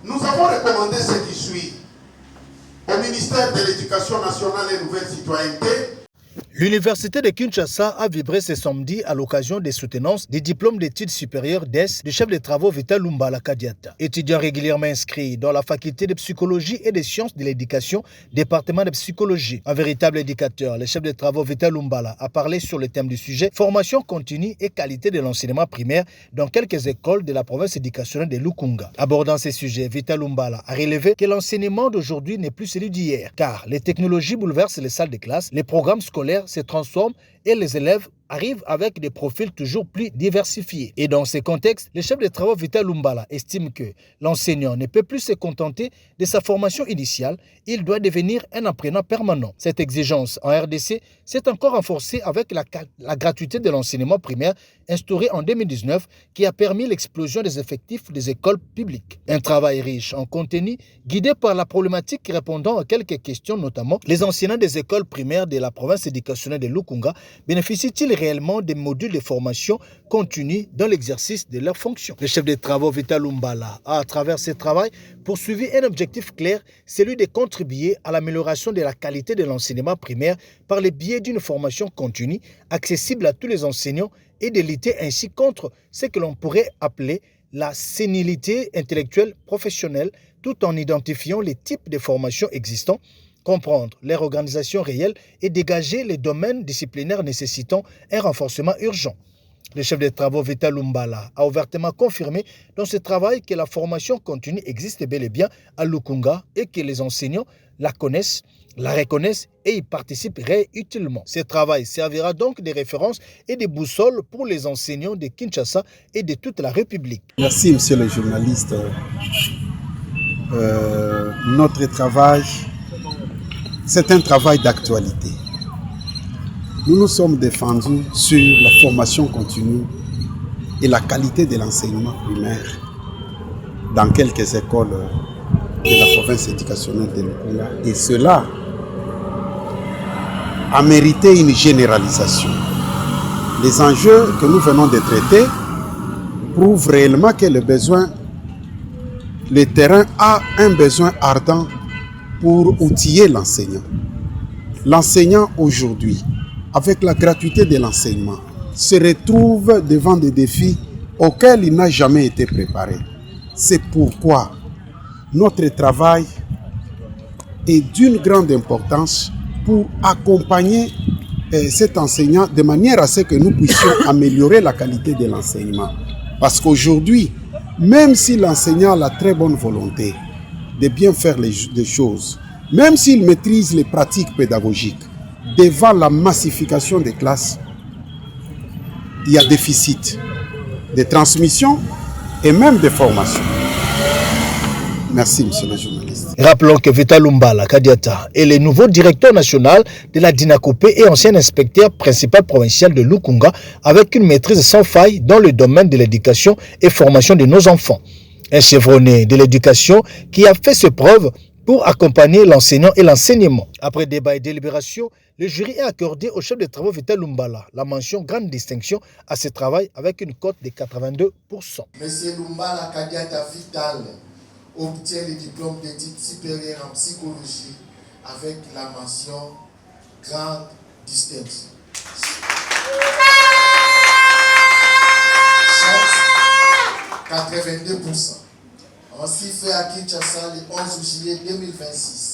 Nous avons recommandé ce qui suit au ministère de l'Éducation nationale et Nouvelle Citoyenneté. L'Université de Kinshasa a vibré ce samedi à l'occasion des soutenances des diplômes d'études supérieures d'ES du chef de travaux Vital Lumbala Kadiata. Étudiant régulièrement inscrit dans la faculté de psychologie et des sciences de l'éducation, département de psychologie. Un véritable éducateur, le chef de travaux Vital Lumbala a parlé sur le thème du sujet formation continue et qualité de l'enseignement primaire dans quelques écoles de la province éducationnelle de Lukunga. Abordant ces sujets, Vital Lumbala a relevé que l'enseignement d'aujourd'hui n'est plus celui d'hier, car les technologies bouleversent les salles de classe, les programmes scolaires se transforment et les élèves arrivent avec des profils toujours plus diversifiés. Et dans ces contextes, le chef de travaux Vital Lumbala estime que l'enseignant ne peut plus se contenter de sa formation initiale, il doit devenir un apprenant permanent. Cette exigence en RDC s'est encore renforcée avec la gratuité de l'enseignement primaire instaurée en 2019 qui a permis l'explosion des effectifs des écoles publiques. Un travail riche en contenu guidé par la problématique répondant à quelques questions, notamment les enseignants des écoles primaires de la province éducationnelle de Lukunga bénéficient-ils réellement des modules de formation continue dans l'exercice de leurs fonctions. Le chef de travaux Vital Lumbala a, à travers ce travail, poursuivi un objectif clair, celui de contribuer à l'amélioration de la qualité de l'enseignement primaire par le biais d'une formation continue accessible à tous les enseignants et de lutter ainsi contre ce que l'on pourrait appeler la sénilité intellectuelle professionnelle, tout en identifiant les types de formations existants, comprendre leur organisation réelle et dégager les domaines disciplinaires nécessitant un renforcement urgent. Le chef de travaux Vital Lumbala a ouvertement confirmé dans ce travail que la formation continue existe bel et bien à Lukunga et que les enseignants la connaissent, la reconnaissent et y participeraient utilement. Ce travail servira donc de référence et de boussole pour les enseignants de Kinshasa et de toute la République. Merci, monsieur le journaliste. Notre travail, c'est un travail d'actualité. Nous nous sommes défendus sur la formation continue et la qualité de l'enseignement primaire dans quelques écoles de la province éducationnelle de Lukunga. Et cela a mérité une généralisation. Les enjeux que nous venons de traiter prouvent réellement que le terrain a un besoin ardent pour outiller l'enseignant. L'enseignant aujourd'hui, avec la gratuité de l'enseignement, se retrouve devant des défis auxquels il n'a jamais été préparé. C'est pourquoi notre travail est d'une grande importance pour accompagner cet enseignant de manière à ce que nous puissions améliorer la qualité de l'enseignement. Parce qu'aujourd'hui, même si l'enseignant a la très bonne volonté de bien faire les choses, même s'il maîtrise les pratiques pédagogiques, devant la massification des classes, il y a déficit de transmission et même de formation. Merci, monsieur le journaliste. Rappelons que Vital Lumbala Kadiata est le nouveau directeur national de la Dinakopé et ancien inspecteur principal provincial de Lukunga avec une maîtrise sans faille dans le domaine de l'éducation et formation de nos enfants. Un chevronné de l'éducation qui a fait ses preuves pour accompagner l'enseignant et l'enseignement. Après débat et délibération, le jury a accordé au chef de travaux Vital Lumbala la mention grande distinction à ce travail avec une cote de 82%. Monsieur Lumbala Kadiata Vital obtient le diplôme d'études supérieures en psychologie avec la mention grande distinction. Chance 82%. Ainsi fait à Kinshasa le 11 juillet 2026.